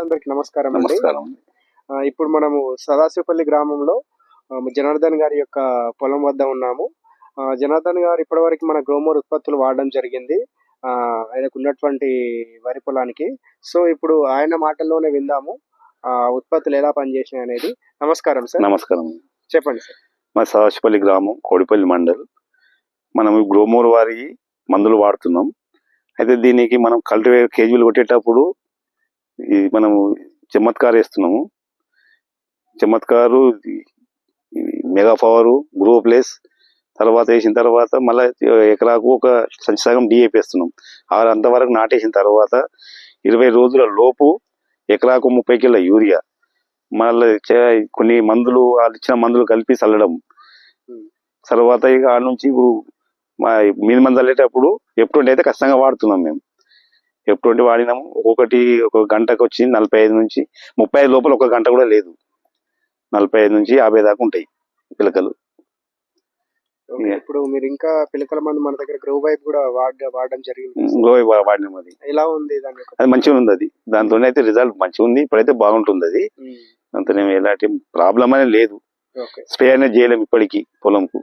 అందరికి నమస్కారం అండి. నమస్కారం. ఇప్పుడు మనము సదాశివపల్లి గ్రామంలో జనార్దన్ గారి యొక్క పొలం వద్ద ఉన్నాము. జనార్దన్ గారు ఇప్పటివరకు మన గ్రోమోర్ ఉత్పత్తులు వాడడం జరిగింది. ఆయనకున్నటువంటి వరి పొలానికి. సో, ఇప్పుడు ఆయన మాటల్లోనే విందాము. ఉత్పత్తులు ఎలా పనిచేసినాయనేది. నమస్కారం సార్. నమస్కారం. చెప్పండి సార్. మా సదాశివపల్లి గ్రామం, కోడిపల్లి మండల్. మనం గ్రోమోర్ వారి మందులు వాడుతున్నాం. అయితే దీనికి మనం కల్టివేర్ కేజీలు కొట్టేటప్పుడు మనము చమత్కార్ వేస్తున్నాము. చమత్కారు, మెగా పవరు, గ్రో ప్లేస్ తర్వాత వేసిన తర్వాత మళ్ళీ ఎకరాకు ఒక సగం డిఏపి వేస్తున్నాం. అంతవరకు నాటేసిన తర్వాత 20 రోజుల లోపు ఎకరాకు 30 కిలో యూరియా, మళ్ళీ కొన్ని మందులు వాళ్ళు ఇచ్చిన మందులు కలిపి చల్లడం. తర్వాత ఇక ఆ నుంచి మీది మంది చల్లేటప్పుడు F20 అయితే ఖచ్చితంగా వాడుతున్నాం. మేము F20 వాడినాము. ఒక గంటకు వచ్చి 45 నుంచి 35 లోపల ఒక గంట కూడా లేదు. 45 నుంచి 50 దాకా ఉంటాయి పిలకలు. ఇప్పుడు మీరు ఇంకా పిలకల మందు మన దగ్గర గ్రో వైప్ కూడా వాడడం జరిగింది. గ్రో వైప్ వాడినాం. అది ఎలా ఉంది? అది మంచిగా ఉంది. అది దాంతో అయితే రిజల్ట్ మంచిగా ఉంది. ఇప్పుడైతే బాగుంటుంది. అది అంత ఎలాంటి ప్రాబ్లం అనేది లేదు. స్ప్రే అనేది చేయలేము ఇప్పటికీ పొలంకు.